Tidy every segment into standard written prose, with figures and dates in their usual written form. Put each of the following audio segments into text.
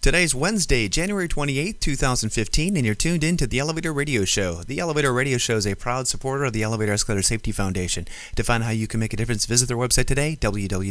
Today's Wednesday, January 28th, 2015, and you're tuned in to The Elevator Radio Show. The Elevator Radio Show is a proud supporter of the Elevator Escalator Safety Foundation. To find out how you can make a difference, visit their website today, www.eesf.org.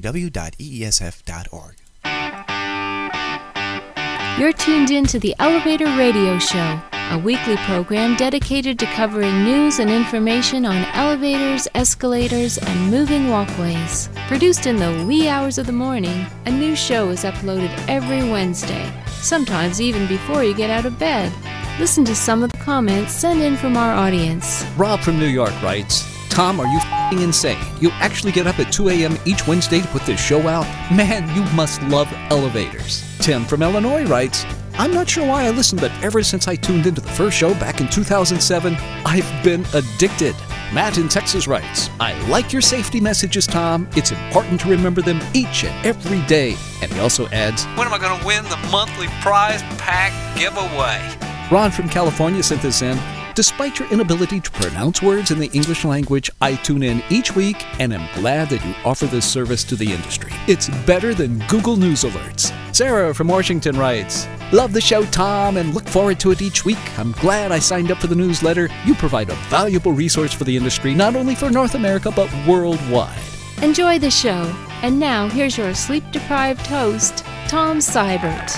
You're tuned in to The Elevator Radio Show, a weekly program dedicated to covering news and information on elevators, escalators, and moving walkways. Produced in the wee hours of the morning, a new show is uploaded every Wednesday, sometimes even before you get out of bed. Listen to some of the comments sent in from our audience. Rob from New York writes, Tom, are you f***ing insane? You actually get up at 2 a.m. each Wednesday to put this show out? Man, you must love elevators. Tim from Illinois writes, I'm not sure why I listened, but ever since I tuned into the first show back in 2007, I've been addicted. Matt in Texas writes, I like your safety messages, Tom. It's important to remember them each and every day. And he also adds, when am I going to win the monthly prize pack giveaway? Ron from California sent this in. Despite your inability to pronounce words in the English language, I tune in each week and am glad that you offer this service to the industry. It's better than Google News alerts. Sarah from Washington writes, love the show, Tom, and look forward to it each week. I'm glad I signed up for the newsletter. You provide a valuable resource for the industry, not only for North America, but worldwide. Enjoy the show. And now, here's your sleep-deprived host, Tom Seibert.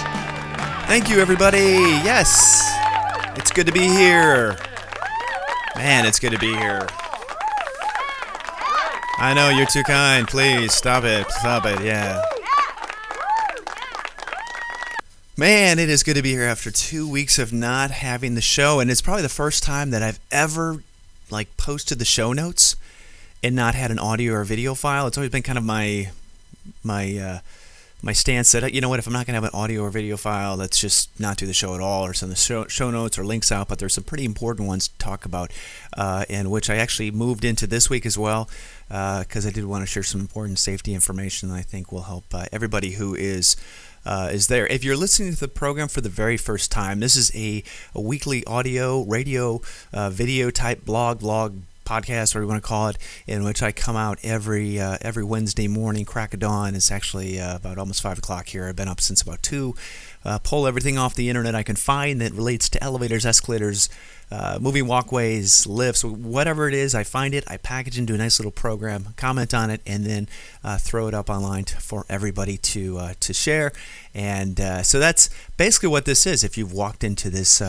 Thank you, everybody. Yes, it's good to be here. Man, it's good to be here. I know, you're too kind. Please, stop it. Stop it, yeah. Man, it is good to be here after 2 weeks of not having the show, and it's probably the first time that I've ever posted the show notes and not had an audio or video file. It's always been kind of my stance that, you know what, if I'm not going to have an audio or video file, let's just not do the show at all or send the show notes or links out. But there's some pretty important ones to talk about, and which I actually moved into this week as well, because I did want to share some important safety information that I think will help everybody who is there. If you're listening to the program for the very first time, this is a weekly audio, radio, video type vlog, podcast, whatever you want to call it, in which I come out every Wednesday morning, crack of dawn. It's actually about almost 5 o'clock here. I've been up since about 2. Pull everything off the internet I can find that relates to elevators, escalators, moving walkways, lifts, whatever it is. I find it, I package into a nice little program, comment on it, and then throw it up online for everybody to share. And so that's basically what this is. If you've walked into this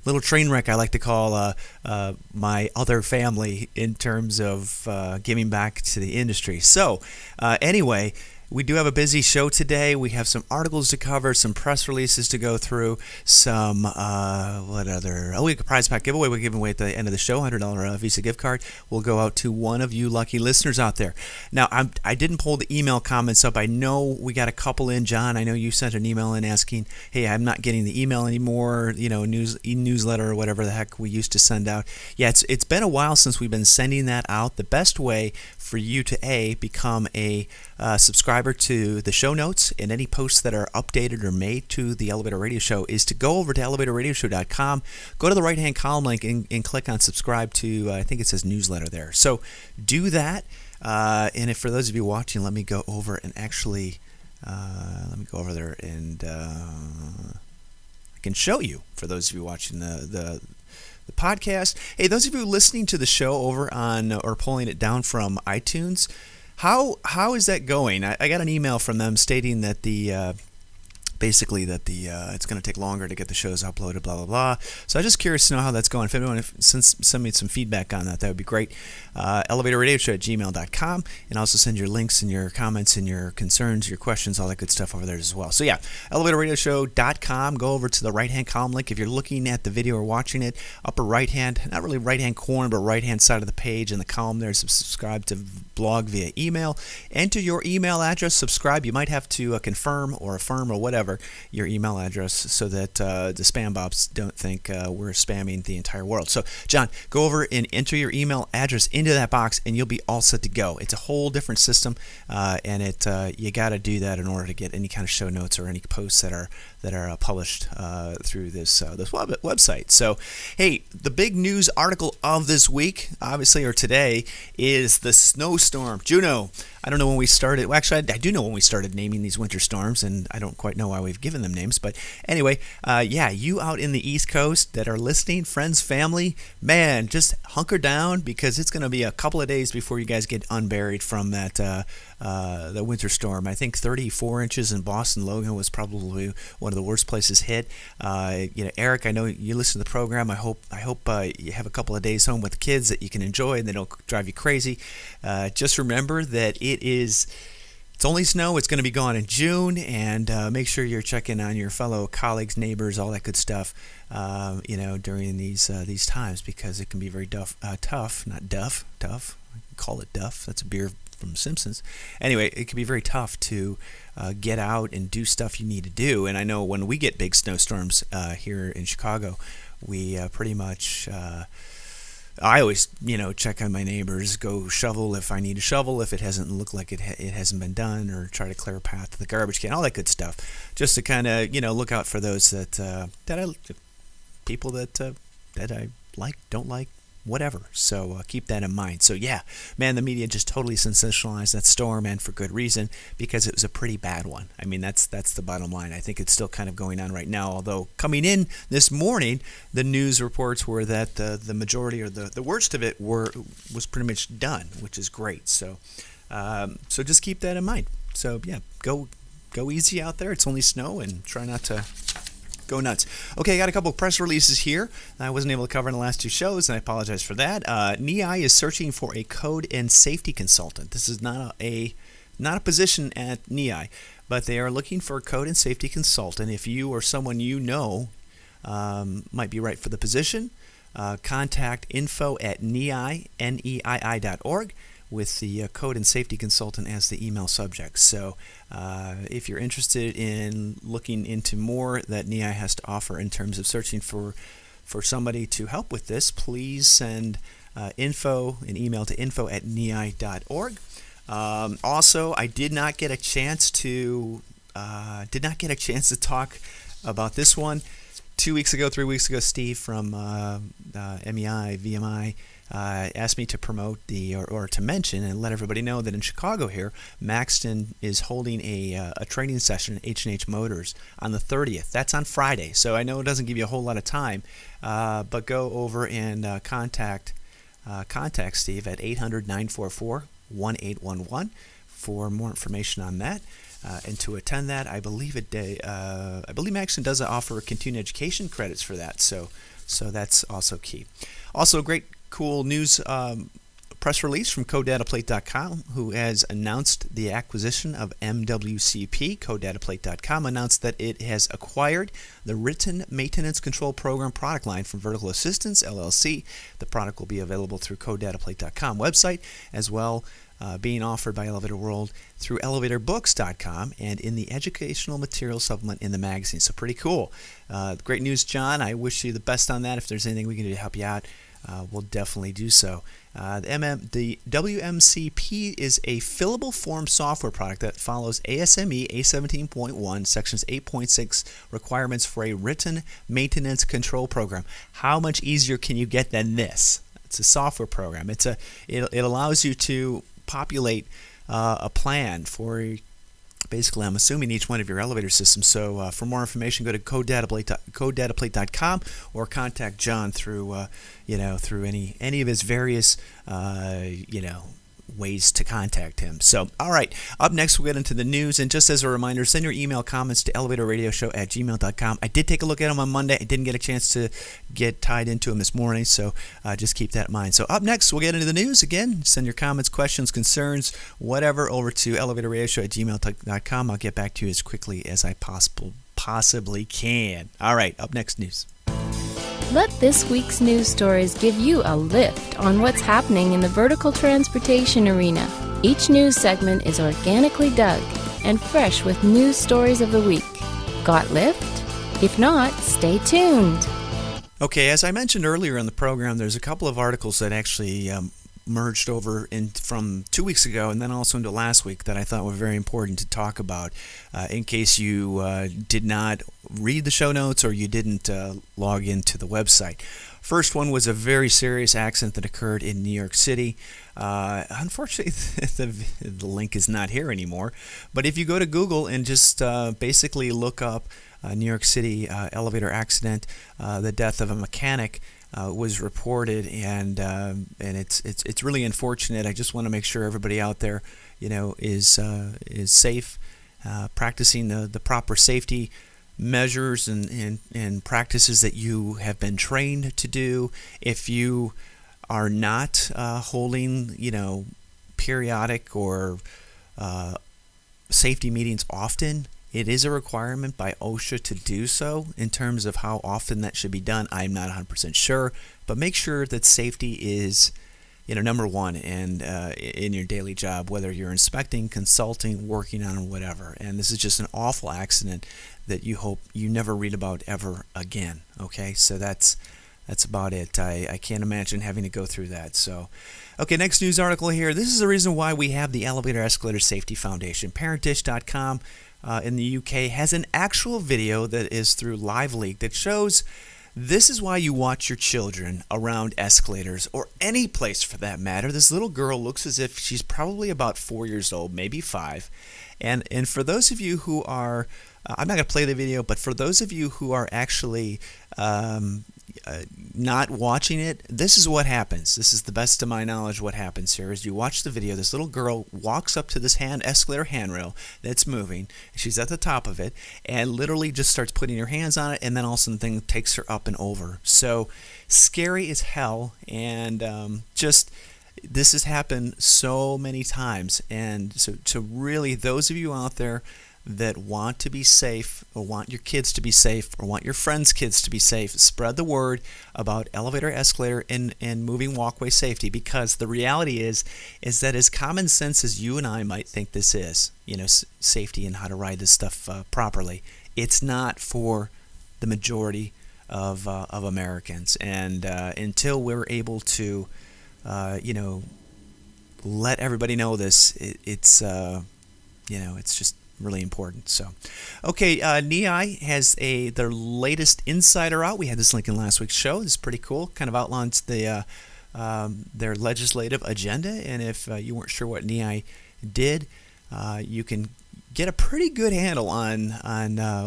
little train wreck, I like to call my other family in terms of giving back to the industry. So anyway, we do have a busy show today. We have some articles to cover, some press releases to go through, some, what other? Oh, we have a prize pack giveaway. We're giving away at the end of the show, $100 Visa gift card. Will go out to one of you lucky listeners out there. Now, I didn't pull the email comments up. I know we got a couple in. John, I know you sent an email in asking, hey, I'm not getting the email anymore, newsletter or whatever the heck we used to send out. Yeah, it's been a while since we've been sending that out. The best way for you to, become a subscriber to the show notes and any posts that are updated or made to the Elevator Radio Show is to go over to elevatorradioshow.com, go to the right-hand column link and click on subscribe to, I think it says newsletter there. So do that. And if for those of you watching, let me go over and actually, let me go over there and I can show you, for those of you watching the podcast. Hey, those of you listening to the show over on or pulling it down from iTunes, how is that going? I got an email from them stating that it's going to take longer to get the shows uploaded, blah, blah, blah. So I'm just curious to know how that's going. If anyone send me some feedback on that would be great. elevatorradioshow@gmail.com, and also send your links and your comments and your concerns, your questions, all that good stuff over there as well. So yeah, elevatorradioshow.com. Go over to the right-hand column link. If you're looking at the video or watching it, upper right-hand, not really right-hand corner, but right-hand side of the page in the column there, subscribe to blog via email. Enter your email address, subscribe. You might have to confirm or affirm or whatever your email address so that the spam bots don't think we're spamming the entire world. So, John, go over and enter your email address into that box, and you'll be all set to go. It's a whole different system, and you got to do that in order to get any kind of show notes or any posts that are published through this website. So, hey, the big news article of this week, obviously, or today, is the snowstorm. Juno. I don't know when we started. Well, actually, I do know when we started naming these winter storms, and I don't quite know why we've given them names. But anyway, you out in the East Coast that are listening, friends, family, man, just hunker down because it's going to be a couple of days before you guys get unburied from that the winter storm. I think 34 inches in Boston. Logan was probably one of the worst places hit. Eric, I know you listen to the program. I hope you have a couple of days home with the kids that you can enjoy and they don't drive you crazy. Just remember that it's only snow. It's going to be gone in June, and make sure you're checking on your fellow colleagues, neighbors, all that good stuff. During these times because it can be very tough. Not duff. Tough. Call it Duff. That's a beer from Simpsons. Anyway, it can be very tough to get out and do stuff you need to do. And I know when we get big snowstorms here in Chicago, we pretty much. I always, check on my neighbors, go shovel if I need to shovel, if it hasn't looked like it hasn't been done, or try to clear a path to the garbage can, all that good stuff, just to kind of, look out for those people that I like, don't like, whatever. So keep that in mind. So yeah, man, the media just totally sensationalized that storm, and for good reason, because it was a pretty bad one. I mean, that's the bottom line. I think it's still kind of going on right now, although coming in this morning, the news reports were that the majority or the worst of it was pretty much done, which is great. So so just keep that in mind. So yeah, go easy out there. It's only snow, and try not to go nuts. Okay, I got a couple of press releases here I wasn't able to cover in the last two shows, and I apologize for that. NEI is searching for a code and safety consultant. This is not a position at NEI, but they are looking for a code and safety consultant. If you or someone might be right for the position, contact info@neii.org with the code and safety consultant as the email subject. So if you're interested in looking into more that NEI has to offer in terms of searching for somebody to help with this, please send an email to info@nei.org. Also, I did not get a chance to talk about this one. 3 weeks ago, Steve from MEI, VMI, asked me to promote or to mention and let everybody know that in Chicago here, Maxton is holding a training session at H&H Motors on the 30th. That's on Friday, so I know it doesn't give you a whole lot of time, but go over and contact Steve at 800-944-1811 for more information on that. And to attend that, I believe Maxton does offer continuing education credits for that, so that's also key. Also, great cool news press release from CodeDataPlate.com, who has announced the acquisition of MWCP. CodeDataPlate.com announced that it has acquired the Written Maintenance Control Program product line from Vertical Assistance, LLC. The product will be available through CodeDataPlate.com website, as well being offered by Elevator World through ElevatorBooks.com and in the educational material supplement in the magazine. So pretty cool. Great news, John. I wish you the best on that. If there's anything we can do to help you out, we'll definitely do so. The WMCP is a fillable form software product that follows ASME A17.1 Sections 8.6 requirements for a written maintenance control program. How much easier can you get than this? It's a software program. It allows you to populate a plan for basically, I'm assuming, each one of your elevator systems. So for more information, go to CodeDataPlate.com or contact John through any of his various ways to contact him. So, all right, up next we'll get into the news, and just as a reminder, send your email comments to elevatorradioshow@gmail.com. I did take a look at them on Monday. I didn't get a chance to get tied into them this morning, so just keep that in mind. So up next, we'll get into the news. Again, send your comments, questions, concerns, whatever, over to elevatorradioshow@gmail.com. I'll get back to you as quickly as I possibly can. All right, up next, news. Let this week's news stories give you a lift on what's happening in the vertical transportation arena. Each news segment is organically dug and fresh with news stories of the week. Got lift? If not, stay tuned. Okay, as I mentioned earlier in the program, there's a couple of articles that actually merged over from 2 weeks ago and then also into last week that I thought were very important to talk about in case you did not read the show notes or you didn't log into the website. First one was a very serious accident that occurred in New York City. Unfortunately, the link is not here anymore. But if you go to Google and just basically look up New York City elevator accident, the death of a mechanic was reported, and it's really unfortunate. I just want to make sure everybody out there, is safe, practicing the proper safety measures and practices that you have been trained to do. If you are not holding, periodic or safety meetings often, it is a requirement by OSHA to do so. In terms of how often that should be done, I'm not 100% sure, but make sure that safety is, number one and in your daily job, whether you're inspecting, consulting, working on, or whatever. And this is just an awful accident that you hope you never read about ever again. Okay, so that's about it. I can't imagine having to go through that. So, okay, next news article here. This is the reason why we have the Elevator Escalator Safety Foundation. ParentDish.com in the UK has an actual video that is through LiveLeak that shows this is why you watch your children around escalators, or any place for that matter. This little girl looks as if she's probably about 4 years old, maybe 5. And for those of you who are, I'm not going to play the video, but for those of you who are actually not watching it, this is what happens. This is the best of my knowledge what happens here is you watch the video. This little girl walks up to this escalator handrail that's moving. She's at the top of it and literally just starts putting her hands on it, and then all of a sudden the thing takes her up and over. So scary as hell, and this has happened so many times. And so really, those of you out there that want to be safe, or want your kids to be safe, or want your friends' kids to be safe, spread the word about elevator, escalator, and moving walkway safety, because the reality is that as common sense as you and I might think this is, safety and how to ride this stuff properly, it's not for the majority of Americans. And until we're able to, let everybody know this, it's just really important. So, okay, NEI has their latest insider out. We had this link in last week's show. This is pretty cool. Kind of outlines their legislative agenda, and if you weren't sure what NEI did, you can get a pretty good handle on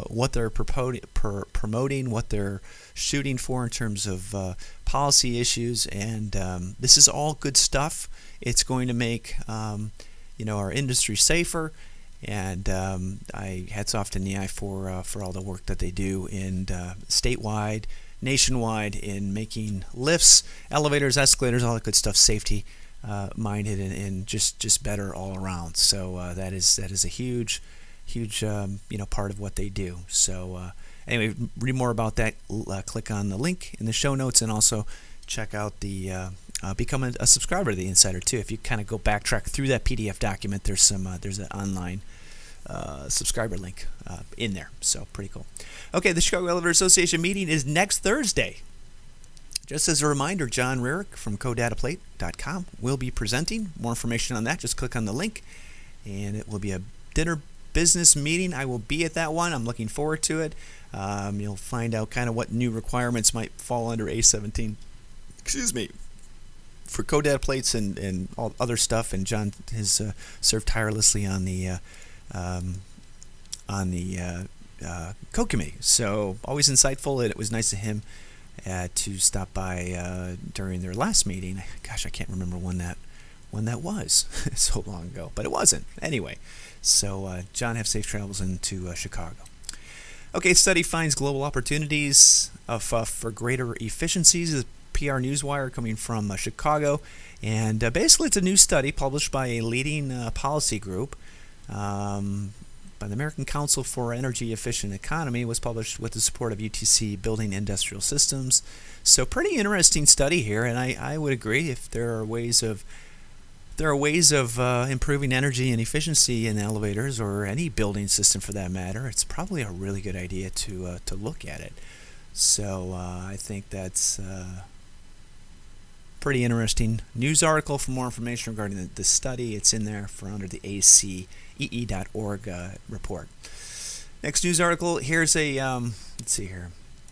what they're promoting, what they're shooting for in terms of policy issues, and this is all good stuff. It's going to make our industry safer. And I hats off to NEI for all the work that they do in statewide, nationwide, in making lifts, elevators, escalators, all that good stuff, safety minded and just better all around. So that is a huge part of what they do. So anyway, read more about that. Click on the link in the show notes, and also check out the become a subscriber to the Insider too. If you kind of go backtrack through that PDF document, there's an online subscriber link in there. So pretty cool. Okay, the Chicago Elevator Association meeting is next Thursday. Just as a reminder, John Rarick from CoDataPlate.com will be presenting. More information on that, just click on the link, and it will be a dinner business meeting. I will be at that one. I'm looking forward to it. You'll find out kind of what new requirements might fall under A17. Excuse me. For CoData plates and all other stuff, and John has served tirelessly on the code committee. So always insightful, and it was nice of him to stop by during their last meeting. Gosh, I can't remember when that was. So long ago, but it wasn't. Anyway, so John, have safe travels into Chicago. Okay, study finds global opportunities for greater efficiencies. PR Newswire coming from Chicago, and basically it's a new study published by a leading policy group by the American Council for Energy Efficient Economy. Was published with the support of UTC Building Industrial Systems. So pretty interesting study here, and I would agree, if there are ways of improving energy and efficiency in elevators, or any building system for that matter, it's probably a really good idea to look at it. So I think that's pretty interesting news article. For more information regarding the study, it's in there under the ACEE.org report. Next news article. Here's a let's see here.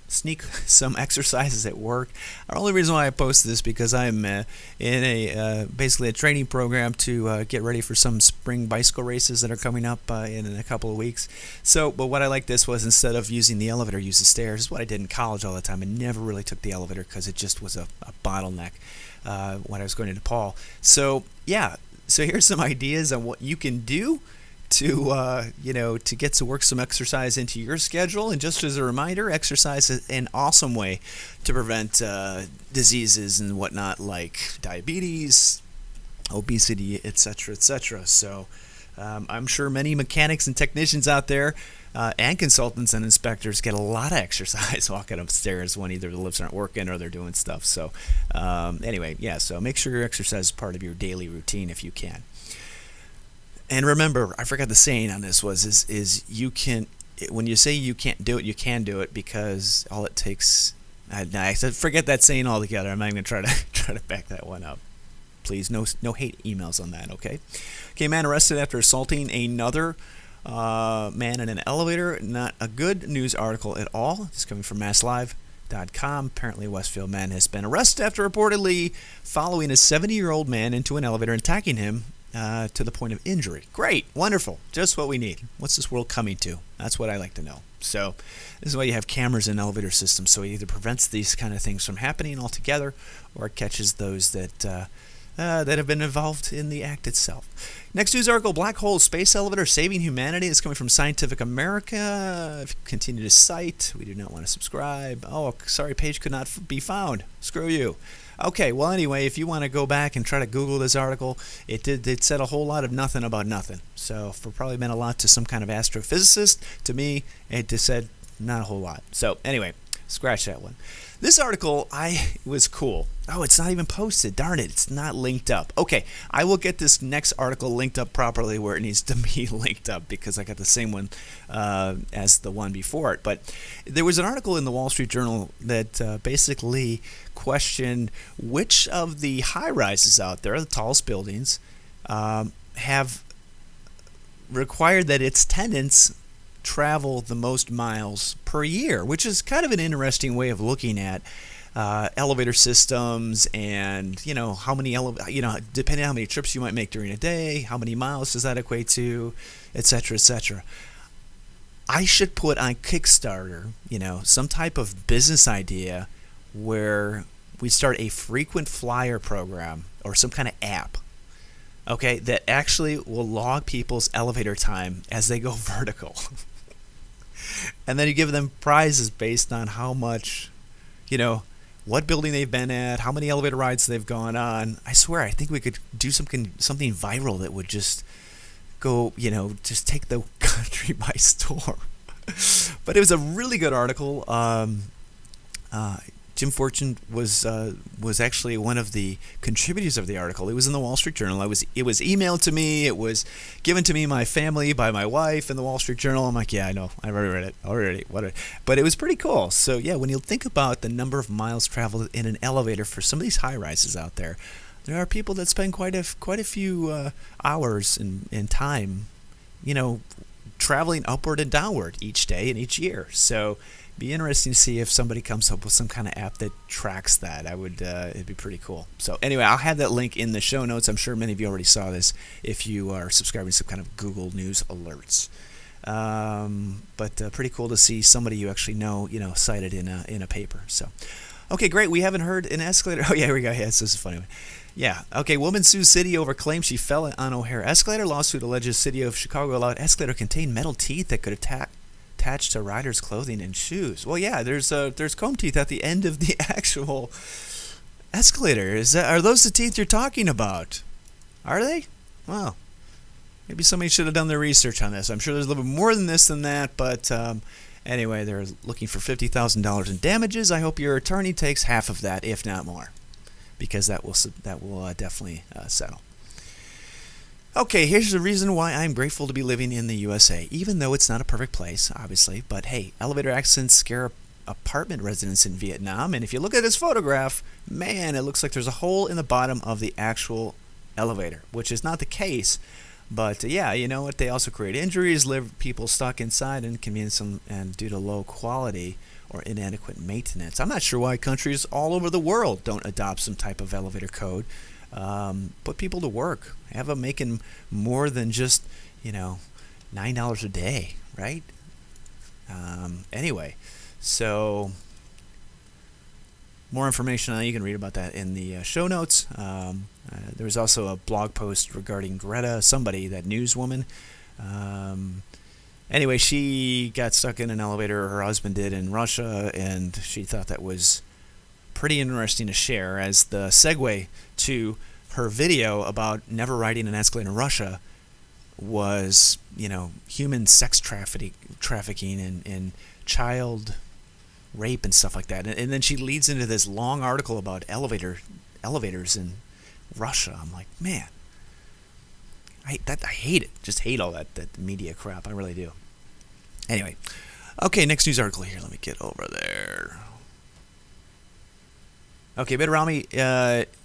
Sneak some exercises at work. The only reason why I post this because I'm in a basically a training program to get ready for some spring bicycle races that are coming up in a couple of weeks. So, but what I like this was instead of using the elevator, use the stairs. This is what I did in college all the time. I never really took the elevator because it just was a bottleneck when I was going to DePaul. So yeah, so here's some ideas on what you can do to to get to work some exercise into your schedule. And just as a reminder, exercise is an awesome way to prevent diseases and whatnot like diabetes, obesity, etc., etc. So I'm sure many mechanics and technicians out there and consultants and inspectors get a lot of exercise walking upstairs when either the lifts aren't working or they're doing stuff. So anyway, yeah, so make sure your exercise is part of your daily routine if you can. And remember, I forgot the saying on this is you can, when you say you can't do it, you can do it, because all it takes. I said forget that saying altogether. I'm not even gonna try to back that one up. Please, no hate emails on that. Okay. Man arrested after assaulting another man in an elevator. Not a good news article at all. It's coming from MassLive.com. Apparently, Westfield man has been arrested after reportedly following a 70-year-old man into an elevator and attacking him to the point of injury. Great, wonderful, just what we need. What's this world coming to? That's what I like to know. So this is why you have cameras in elevator systems, so it either prevents these kind of things from happening altogether, or it catches those that have been involved in the act itself. Next news article: black hole space elevator saving humanity. It's coming from Scientific America. If you continue to cite, we do not want to subscribe. Oh, sorry, page could not be found. Screw you. Okay, well, anyway, if you want to go back and try to Google this article, it said a whole lot of nothing about nothing. So, for probably meant a lot to some kind of astrophysicist. To me, it just said not a whole lot. So, anyway, scratch that one. This article was cool. Oh, it's not even posted. Darn it, it's not linked up. Okay, I will get this next article linked up properly where it needs to be linked up, because I got the same one as the one before it. But there was an article in the Wall Street Journal that basically questioned which of the high-rises out there, the tallest buildings, have required that its tenants travel the most miles per year, which is kind of an interesting way of looking at elevator systems, and how many depending on how many trips you might make during a day, how many miles does that equate to, etc., etc. I should put on Kickstarter some type of business idea where we start a frequent flyer program or some kind of app, okay, that actually will log people's elevator time as they go vertical. And then you give them prizes based on how much, what building they've been at, how many elevator rides they've gone on. I swear, I think we could do something viral that would just go, just take the country by storm. But it was a really good article. Jim Fortune was actually one of the contributors of the article. It was in the Wall Street Journal. It was emailed to me. It was given to me, my family, by my wife in the Wall Street Journal. I'm like, yeah, I know. I already read it. Already. But it was pretty cool. So yeah, when you think about the number of miles traveled in an elevator for some of these high rises out there, there are people that spend quite a few hours in time, traveling upward and downward each day and each year. So be interesting to see if somebody comes up with some kind of app that tracks that. It'd be pretty cool. So anyway, I'll have that link in the show notes. I'm sure many of you already saw this if you are subscribing to some kind of Google News alerts. But pretty cool to see somebody you actually know, cited in a paper. So, okay, great. We haven't heard an escalator. Oh yeah, here we go. Yeah, this is a funny one. Yeah. Okay. Woman sues city over claim she fell on O'Hare escalator. Lawsuit alleges city of Chicago allowed escalator contain metal teeth that could attached to riders' clothing and shoes. Well, yeah, there's comb teeth at the end of the actual escalator. Are those the teeth you're talking about? Are they? Well, maybe somebody should have done their research on this. I'm sure there's a little bit more than this than that, but anyway, they're looking for $50,000 in damages. I hope your attorney takes half of that, if not more, because that will definitely settle. Okay, here's the reason why I'm grateful to be living in the USA, even though it's not a perfect place, obviously. But hey, elevator accidents scare apartment residents in Vietnam, and if you look at this photograph, man, it looks like there's a hole in the bottom of the actual elevator, which is not the case, But yeah, you know what? They also create injuries, leave people stuck inside, and inconvenience them, and due to low quality or inadequate maintenance. I'm not sure why countries all over the world don't adopt some type of elevator code. Put people to work. Have them making more than just, $9 a day, right? Anyway, so more information on that, you can read about that in the show notes. There was also a blog post regarding Greta, that newswoman. Anyway, she got stuck in an elevator, her husband did, in Russia, and she thought that was pretty interesting to share as the segue to her video about never riding an escalator in Russia was, human sex trafficking and child rape and stuff like that. And then she leads into this long article about elevators in Russia. I'm like, man, I hate it. Just hate all that media crap. I really do. Anyway, okay, next news article here. Let me get over there. Okay, Mitt Romney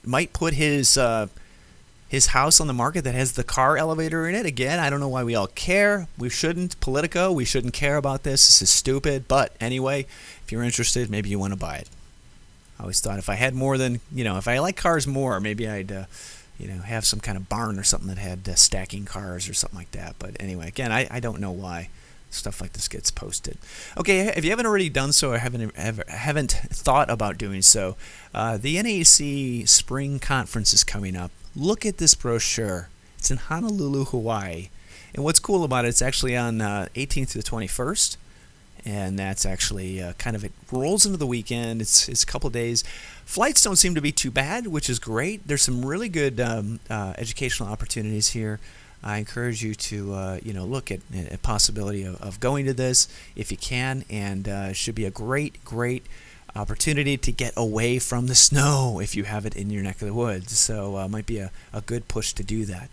might put his house on the market that has the car elevator in it. Again, I don't know why we all care. We shouldn't. Politico, we shouldn't care about this. This is stupid. But anyway, if you're interested, maybe you want to buy it. I always thought if I had more than, if I like cars more, maybe I'd, have some kind of barn or something that had stacking cars or something like that. But anyway, again, I don't know why stuff like this gets posted. Okay, if you haven't already done so or haven't thought about doing so, the NAAC Spring Conference is coming up. Look at this brochure. It's in Honolulu, Hawaii. And what's cool about it, it's actually on 18th to the 21st. And that's actually it rolls into the weekend. It's a couple of days. Flights don't seem to be too bad, which is great. There's some really good educational opportunities here. I encourage you to look at a possibility of going to this if you can, and it should be a great opportunity to get away from the snow if you have it in your neck of the woods. So it might be a good push to do that.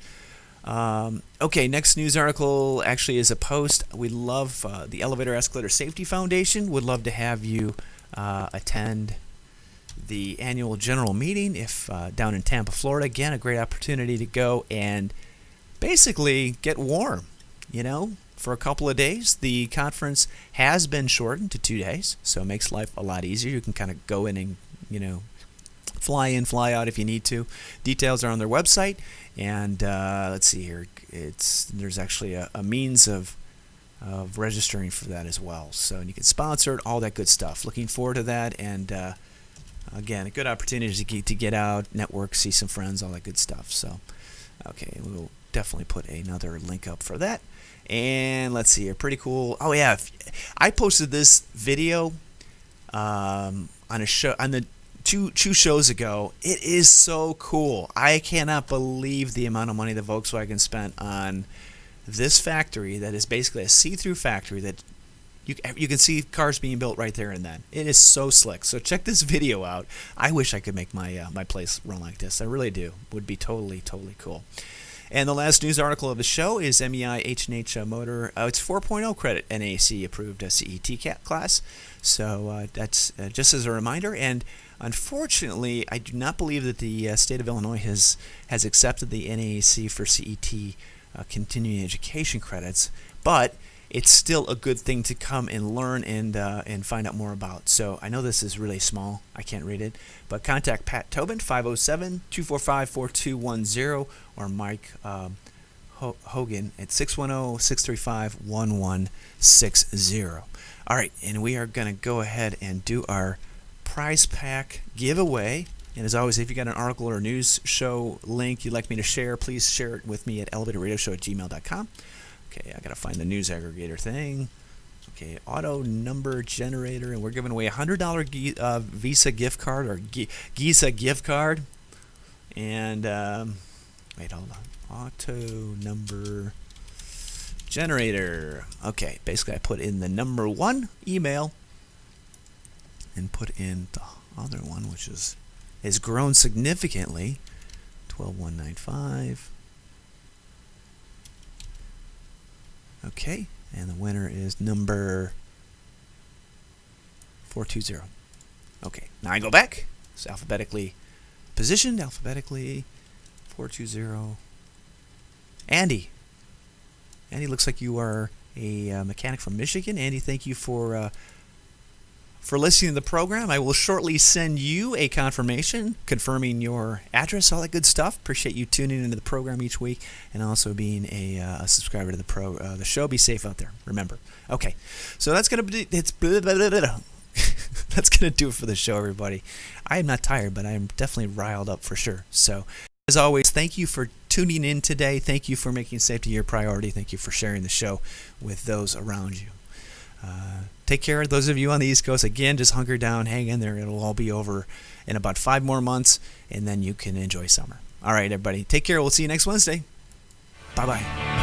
Okay, next news article actually is a post. We love the Elevator Escalator Safety Foundation would love to have you attend the annual general meeting if down in Tampa, Florida. Again, a great opportunity to go and basically get warm, for a couple of days. The conference has been shortened to 2 days, so it makes life a lot easier. You can kind of go in and, fly in, fly out if you need to. Details are on their website, and let's see here. There's actually a means of registering for that as well. So you can sponsor it, all that good stuff. Looking forward to that, and again, a good opportunity to get out, network, see some friends, all that good stuff. So, okay, we'll definitely put another link up for that. And let's see here, pretty cool. Oh yeah, I posted this video on a show on the two shows ago. It is so cool. I cannot believe the amount of money that Volkswagen spent on this factory that is basically a see-through factory that you can see cars being built right there and then. It is so slick. So check this video out. I wish I could make my my place run like this. I really do. Would be totally cool. And the last news article of the show is MEI H&H Motor. It's 4.0 credit NAC approved CET class. So that's just as a reminder. And unfortunately, I do not believe that the state of Illinois has accepted the NAAC for CET continuing education credits, but it's still a good thing to come and learn and find out more about. So I know this is really small. I can't read it. But contact Pat Tobin, 507-245-4210, or Mike Hogan at 610-635-1160. All right, and we are going to go ahead and do our prize pack giveaway. And as always, if you got an article or a news show link you'd like me to share, please share it with me at elevatorradioshow@gmail.com. Okay, I gotta find the news aggregator thing. Okay, auto number generator, and we're giving away a $100 Visa gift card or Giza gift card. And wait, hold on. Auto number generator. Okay, basically I put in the number 1 email and put in the other one, which has grown significantly. 12195. Okay, and the winner is number 420. Okay, now I go back. It's alphabetically positioned, 420. Andy, Andy, looks like you are a mechanic from Michigan. Andy, thank you for listening to the program. I will shortly send you a confirmation confirming your address, all that good stuff. Appreciate you tuning into the program each week and also being a subscriber to the show. Be safe out there. Remember. Okay, so that's gonna be that's gonna do it for the show, everybody. I am not tired, but I am definitely riled up for sure. So, as always, thank you for tuning in today. Thank you for making safety your priority. Thank you for sharing the show with those around you. Take care. Those of you on the East Coast, again, just hunker down, hang in there. It'll all be over in about 5 more months, and then you can enjoy summer. All right, everybody. Take care. We'll see you next Wednesday. Bye-bye.